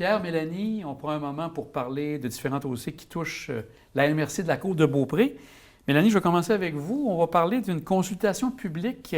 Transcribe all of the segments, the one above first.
Pierre, Mélanie, on prend un moment pour parler de différents dossiers qui touchent la MRC de la Côte de Beaupré. Mélanie, je vais commencer avec vous. On va parler d'une consultation publique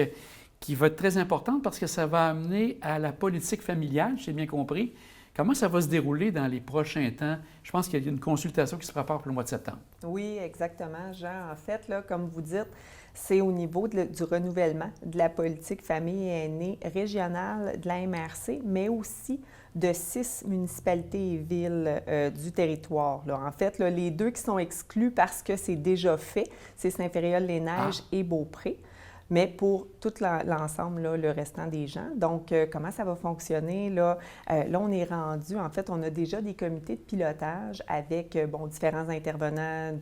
qui va être très importante parce que ça va amener à la politique familiale, j'ai bien compris. Comment ça va se dérouler dans les prochains temps? Je pense qu'il y a une consultation qui se prépare pour le mois de septembre. Oui, exactement, Jean. En fait, là, comme vous dites, c'est au niveau du renouvellement de la politique famille et aînés régionale de la MRC, mais aussi de 6 municipalités et villes du territoire. Là. En fait, là, les deux qui sont exclus parce que c'est déjà fait, c'est Saint-Féréol-les-Neiges et Beaupré. Mais pour tout l'ensemble, là, le restant des gens. Donc, comment ça va fonctionner? Là, on est rendu, en fait, on a déjà des comités de pilotage avec, différents intervenants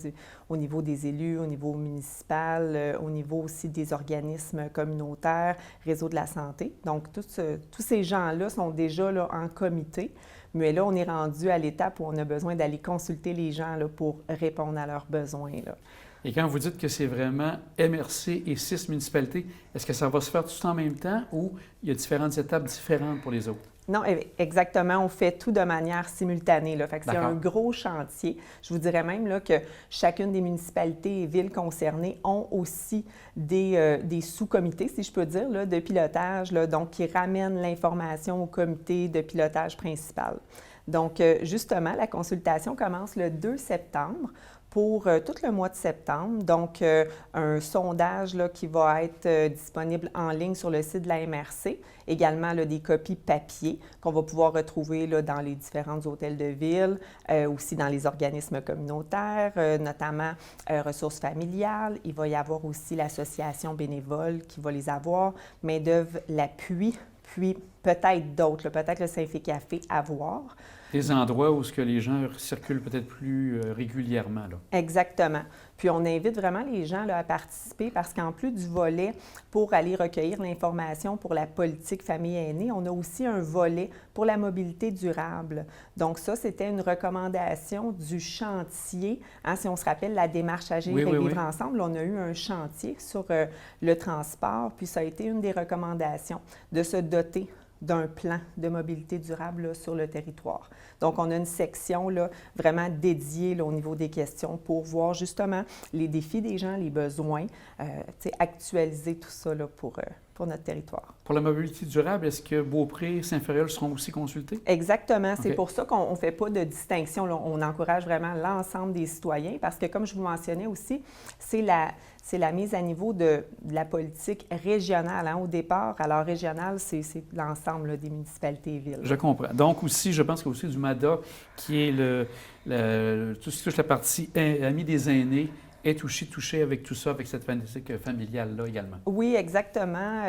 au niveau des élus, au niveau municipal, au niveau aussi des organismes communautaires, réseau de la santé. Donc, tous ces gens-là sont déjà là, en comité. Mais là, on est rendu à l'étape où on a besoin d'aller consulter les gens là, pour répondre à leurs besoins, là. Et quand vous dites que c'est vraiment MRC et 6 municipalités, est-ce que ça va se faire tout en même temps ou il y a différentes étapes différentes pour les autres? Non, exactement. On fait tout de manière simultanée. Là. Fait que c'est un gros chantier. Je vous dirais même là, que chacune des municipalités et villes concernées ont aussi des sous-comités, si je peux dire, là, de pilotage, là, donc qui ramènent l'information au comité de pilotage principal. Donc, justement, la consultation commence le 2 septembre. Pour tout le mois de septembre. Donc, un sondage là, qui va être disponible en ligne sur le site de la MRC. Également, là, des copies papier qu'on va pouvoir retrouver là, dans les différents hôtels de ville, aussi dans les organismes communautaires, notamment ressources familiales. Il va y avoir aussi l'association bénévole qui va les avoir, Main-d'œuvre l'appui, puis peut-être d'autres, peut-être le Saint-Fé-Café à voir. Des endroits où ce que les gens circulent peut-être plus régulièrement. Là. Exactement. Puis on invite vraiment les gens là, à participer parce qu'en plus du volet pour aller recueillir l'information pour la politique famille aînée, on a aussi un volet pour la mobilité durable. Donc ça, c'était une recommandation du chantier. Hein, si on se rappelle la démarche Agir et vivre ensemble, on a eu un chantier sur le transport, puis ça a été une des recommandations de se doter d'un plan de mobilité durable là, sur le territoire. Donc, on a une section là, vraiment dédiée là, au niveau des questions pour voir justement les défis des gens, les besoins, actualiser tout ça là, pour notre territoire. Pour la mobilité durable, est-ce que Beaupré et Saint-Féréol seront aussi consultés? Exactement. C'est pour ça qu'on ne fait pas de distinction. Là. On encourage vraiment l'ensemble des citoyens parce que, comme je vous mentionnais aussi, c'est la mise à niveau de la politique régionale. Hein, au départ, alors régionale, c'est l'ensemble là, des municipalités et villes. Je comprends. Donc aussi, je pense qu'il y a aussi du MADA qui est tout ce qui touche la partie Amis des aînés est touché avec tout ça, avec cette politique familiale-là également. Oui, exactement.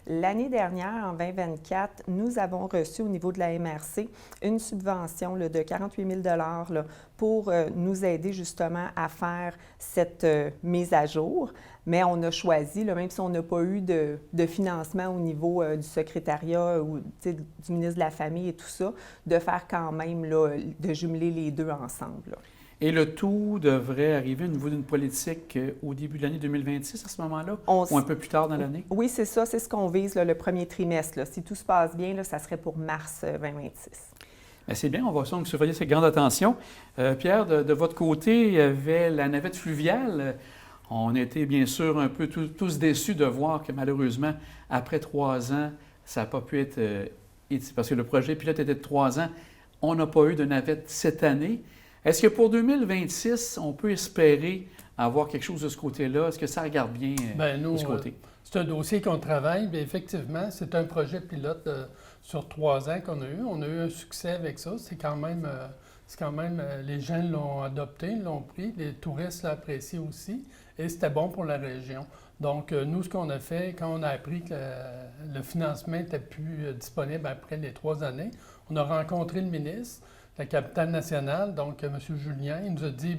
L'année dernière, en 2024, nous avons reçu au niveau de la MRC une subvention là, de 48 000 là, pour nous aider justement à faire cette mise à jour. Mais on a choisi, là, même si on n'a pas eu de financement au niveau du secrétariat ou du ministre de la Famille et tout ça, de faire quand même, là, de jumeler les deux ensemble. Là. Et le tout devrait arriver au niveau d'une politique au début de l'année 2026 à ce moment-là, ou un peu plus tard dans l'année? Oui, c'est ça. C'est ce qu'on vise là, le premier trimestre. Là. Si tout se passe bien, là, ça serait pour mars 2026. Bien, c'est bien. On va donc surveiller cette grande attention. Pierre, de votre côté, il y avait la navette fluviale. On était bien sûr un peu tous déçus de voir que malheureusement, après 3 ans, ça n'a pas pu être... parce que le projet pilote était de 3 ans. On n'a pas eu de navette cette année. Est-ce que pour 2026, on peut espérer avoir quelque chose de ce côté-là? Est-ce que ça regarde bien de ce côté? C'est un dossier qu'on travaille, mais effectivement, c'est un projet pilote sur 3 ans qu'on a eu. On a eu un succès avec ça. C'est quand même les gens l'ont adopté, l'ont pris, les touristes l'apprécient aussi, et c'était bon pour la région. Donc, nous, ce qu'on a fait, quand on a appris que le financement n'était plus disponible après les 3 années, on a rencontré le ministre, la capitale nationale, donc M. Julien, il nous a dit,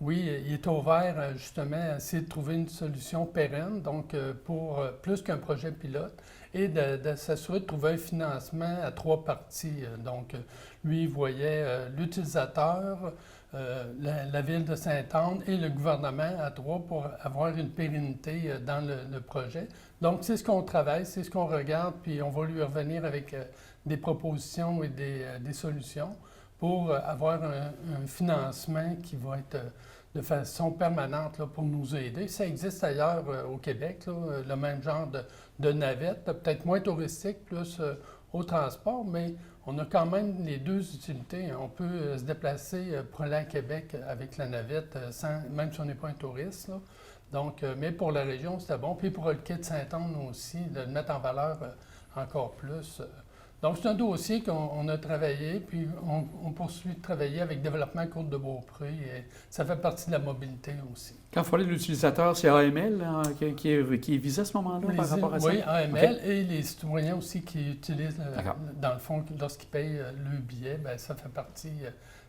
oui, il est ouvert justement à essayer de trouver une solution pérenne, donc pour plus qu'un projet pilote, et de s'assurer de trouver un financement à 3 parties. Donc, lui, il voyait l'utilisateur, la ville de Sainte-Anne et le gouvernement à 3 pour avoir une pérennité dans le projet. Donc, c'est ce qu'on travaille, c'est ce qu'on regarde, puis on va lui revenir avec des propositions et des solutions pour avoir un financement qui va être de façon permanente là, pour nous aider. Ça existe ailleurs au Québec, là, le même genre de navette, peut-être moins touristique, plus au transport, mais on a quand même les deux utilités. On peut se déplacer pour aller à Québec avec la navette, même si on n'est pas un touriste. Là. Donc, mais pour la région, c'était bon. Puis pour le quai de Saint-Anne aussi, de le mettre en valeur encore plus. Donc, c'est un dossier qu'on a travaillé, puis on poursuit de travailler avec Développement Côte-de-Beaupré, et ça fait partie de la mobilité aussi. Quand vous parlez de l'utilisateur, c'est AML qui est visé à ce moment-là par rapport à ça? Oui, AML et les citoyens aussi qui utilisent, dans le fond, lorsqu'ils payent le billet, bien, ça fait partie,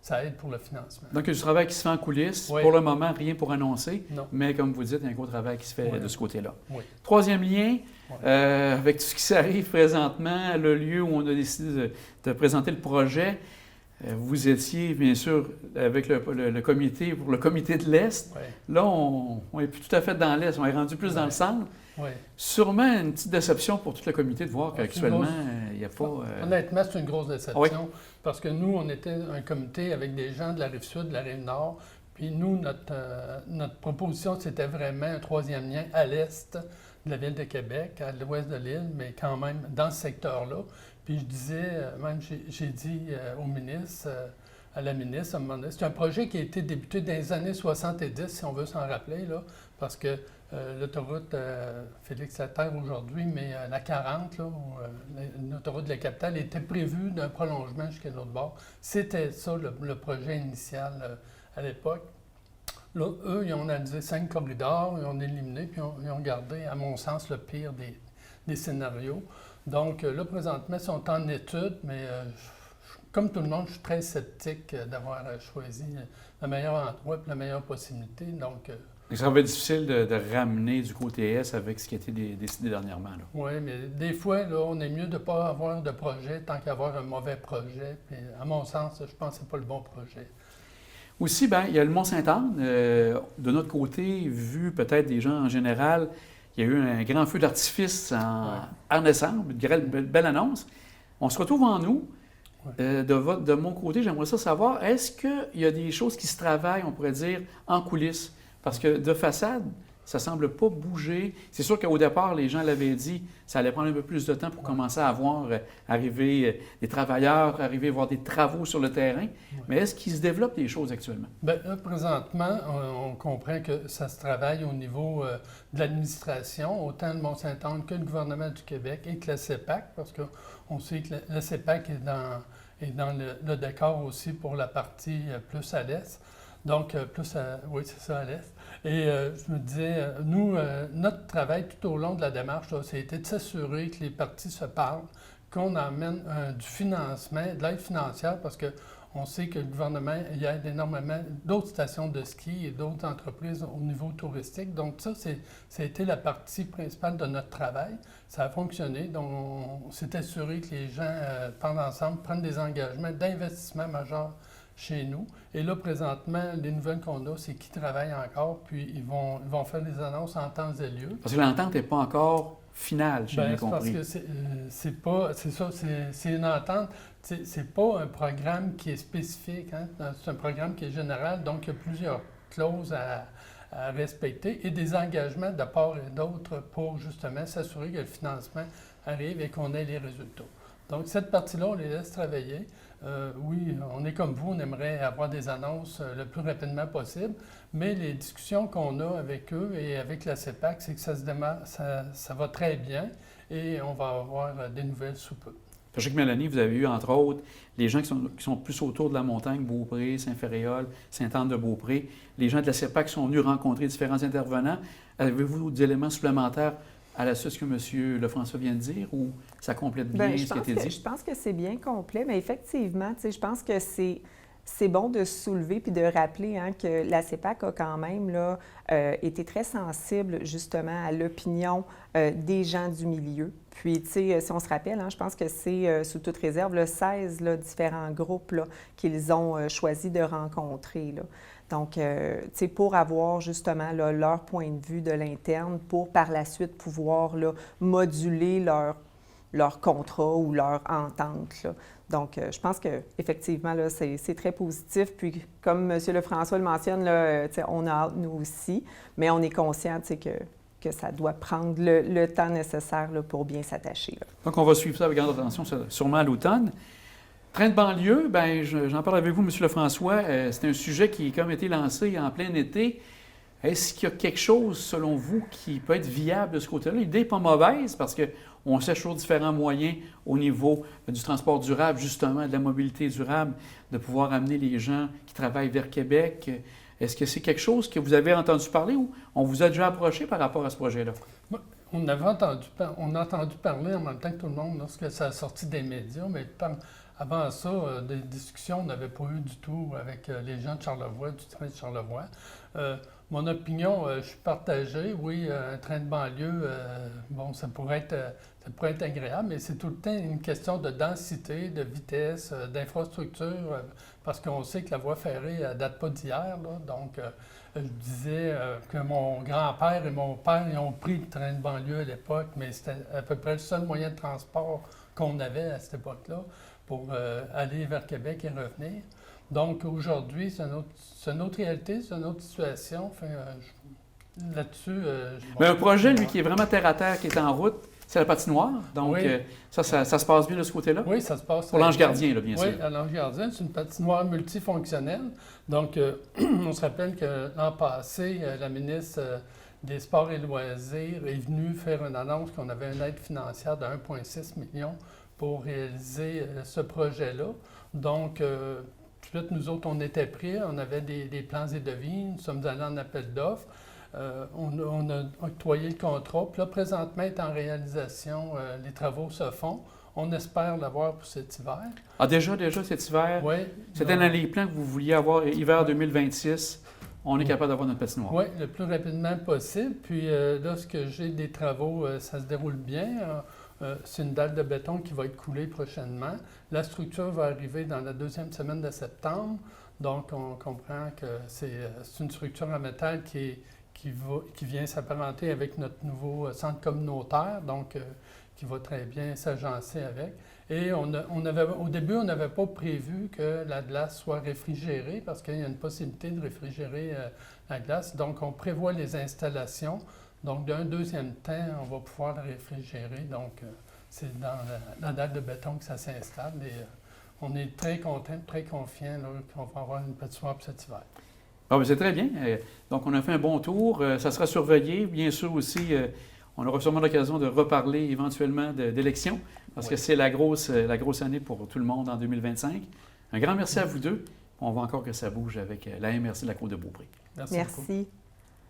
ça aide pour le financement. Donc, il y a du travail qui se fait en coulisses. Oui. Pour le moment, rien pour annoncer, non. Mais comme vous dites, il y a un gros travail qui se fait Oui. de ce côté-là. Oui. Troisième lien, avec tout ce qui s'arrive présentement, le lieu où on a décidé de présenter le projet, vous étiez, bien sûr, avec le comité, pour le comité de l'Est. Oui. Là, on n'est plus tout à fait dans l'Est, on est rendu plus dans le centre. Oui. Sûrement une petite déception pour tout le comité de voir qu'actuellement, il n'y a pas... Honnêtement, c'est une grosse déception parce que nous, on était un comité avec des gens de la Rive-Sud, de la Rive-Nord, puis nous, notre proposition, c'était vraiment un troisième lien à l'Est de la ville de Québec, à l'ouest de l'île, mais quand même dans ce secteur-là. Puis je disais, même j'ai dit au ministre, à la ministre, à un moment donné, c'est un projet qui a été débuté dans les années 70, si on veut s'en rappeler, là, parce que l'autoroute Félix Leclerc aujourd'hui, mais la 40, là, l'autoroute de la capitale, était prévue d'un prolongement jusqu'à l'autre bord. C'était ça le projet initial à l'époque. Là, eux, ils ont analysé 5 corridors, ils ont éliminé, puis ils ont gardé, à mon sens, le pire des scénarios. Donc là, présentement, ils sont en étude, mais comme tout le monde, je suis très sceptique d'avoir choisi le meilleur endroit et la meilleure possibilité. Donc, ça va être difficile de ramener du côté Est avec ce qui a été décidé dernièrement. Oui, mais des fois, là, on est mieux de ne pas avoir de projet tant qu'avoir un mauvais projet. Puis, à mon sens, je pense que ce n'est pas le bon projet. Aussi, bien, il y a le Mont-Sainte-Anne. De notre côté, vu peut-être des gens en général, il y a eu un grand feu d'artifice en décembre, une belle annonce. On se retrouve en août. De mon côté, j'aimerais savoir, est-ce qu'il y a des choses qui se travaillent, on pourrait dire, en coulisses? Parce que de façade, ça ne semble pas bouger. C'est sûr qu'au départ, les gens l'avaient dit, ça allait prendre un peu plus de temps pour commencer à voir arriver des travailleurs, arriver à voir des travaux sur le terrain. Mais est-ce qu'il se développe des choses actuellement? Bien, là, présentement, on comprend que ça se travaille au niveau de l'administration, autant le Mont-Sainte-Anne que le gouvernement du Québec et que la CEPAC, parce qu'on sait que la CEPAC est dans le décor aussi pour la partie plus à l'est. Donc, oui, c'est ça, à l'est. Et je me disais, nous, notre travail tout au long de la démarche, là, ça a été de s'assurer que les parties se parlent, qu'on amène du financement, de l'aide financière, parce qu'on sait que le gouvernement, il aide énormément d'autres stations de ski et d'autres entreprises au niveau touristique. Donc, ça a été la partie principale de notre travail. Ça a fonctionné. Donc, on s'est assuré que les gens, pendant ensemble, prennent des engagements d'investissement majeurs chez nous. Et là, présentement, les nouvelles qu'on a, c'est qu'ils travaillent encore, puis ils vont faire des annonces en temps et lieu. Parce que l'entente n'est pas encore finale, j'ai bien compris. Parce que c'est une entente. C'est pas un programme qui est spécifique, hein? C'est un programme qui est général, donc il y a plusieurs clauses à respecter et des engagements de part et d'autre pour justement s'assurer que le financement arrive et qu'on ait les résultats. Donc, cette partie-là, on les laisse travailler. Oui, on est comme vous, on aimerait avoir des annonces le plus rapidement possible, mais les discussions qu'on a avec eux et avec la CEPAC, c'est que ça se démarre, ça va très bien et on va avoir des nouvelles sous peu. Je sais que Mélanie, vous avez eu, entre autres, les gens qui sont plus autour de la montagne, Beaupré, Saint-Ferréol, Sainte-Anne-de-Beaupré, les gens de la CEPAC sont venus rencontrer différents intervenants. Avez-vous des éléments supplémentaires à la suite ce que M. Lefrançois vient de dire, ou ça complète bien ce qui a été dit? Je pense que c'est bien complet, mais effectivement, je pense que c'est bon de se soulever puis de rappeler que la CEPAC a quand même là, été très sensible justement à l'opinion des gens du milieu. Puis, tu sais, si on se rappelle, je pense que c'est sous toute réserve 16 différents groupes qu'ils ont choisi de rencontrer. Là. Donc, tu sais, pour avoir justement leur point de vue de l'interne, pour par la suite pouvoir moduler leur contrat ou leur entente, là. Donc, je pense qu'effectivement, c'est très positif. Puis, comme M. Lefrançois le mentionne, là, on a hâte, nous aussi, mais on est conscient que ça doit prendre le temps nécessaire là, pour bien s'attacher. Là. Donc, on va suivre ça avec grande attention, sûrement à l'automne. Train de banlieue, bien, j'en parle avec vous, M. Lefrançois. C'est un sujet qui a comme été lancé en plein été. Est-ce qu'il y a quelque chose, selon vous, qui peut être viable de ce côté-là? L'idée n'est pas mauvaise parce qu'on cherche toujours différents moyens au niveau du transport durable, justement, de la mobilité durable, de pouvoir amener les gens qui travaillent vers Québec. Est-ce que c'est quelque chose que vous avez entendu parler ou on vous a déjà approché par rapport à ce projet-là? On a entendu parler en même temps que tout le monde lorsque ça a sorti des médias, mais avant ça, des discussions, on n'avait pas eu du tout avec les gens de Charlevoix, du train de Charlevoix. Mon opinion, je suis partagé. Oui, un train de banlieue, bon, ça pourrait être agréable, mais c'est tout le temps une question de densité, de vitesse, d'infrastructure, parce qu'on sait que la voie ferrée ne date pas d'hier. Donc, je disais que mon grand-père et mon père ils ont pris le train de banlieue à l'époque, mais c'était à peu près le seul moyen de transport qu'on avait à cette époque-là pour aller vers Québec et revenir. Donc, aujourd'hui, c'est une autre réalité, c'est une autre situation. Enfin, là-dessus... Mais un projet, lui, qui est vraiment terre-à-terre, qui est en route, c'est la patinoire. Donc, oui. Ça se passe bien de ce côté-là? Oui, ça se passe. Pour l'Ange Gardien, là, bien sûr. Oui, à l'Ange Gardien, c'est une patinoire multifonctionnelle. Donc, on se rappelle que l'an passé, la ministre des Sports et Loisirs est venue faire une annonce qu'on avait une aide financière de 1,6 million pour réaliser ce projet-là. Donc, tout de suite, nous autres, on était prêts, on avait des plans et devis, nous sommes allés en appel d'offres. On a octroyé le contrat. Puis là, présentement, est en réalisation, les travaux se font. On espère l'avoir pour cet hiver. Ah, déjà cet hiver? Oui. C'était dans les plans que vous vouliez avoir hiver 2026. On est capable d'avoir notre patinoire. Oui, le plus rapidement possible. Puis lorsque j'ai des travaux, ça se déroule bien. C'est une dalle de béton qui va être coulée prochainement. La structure va arriver dans la deuxième semaine de septembre. Donc, on comprend que c'est une structure en métal qui vient s'apparenter avec notre nouveau centre communautaire, donc qui va très bien s'agencer avec. Et au début, on n'avait pas prévu que la glace soit réfrigérée parce qu'il y a une possibilité de réfrigérer la glace. Donc, on prévoit les installations. Donc, d'un deuxième temps, on va pouvoir la réfrigérer. Donc, c'est dans la dalle de béton que ça s'installe. Et on est très content, très confiant qu'on va avoir une patinoire pour cet hiver. Ah, bien, c'est très bien. Donc, on a fait un bon tour. Ça sera surveillé. Bien sûr aussi, on aura sûrement l'occasion de reparler éventuellement d'élections parce que c'est la grosse année pour tout le monde en 2025. Un grand merci à vous deux. On va encore que ça bouge avec la MRC de la Côte-de-Beaupré. Merci beaucoup.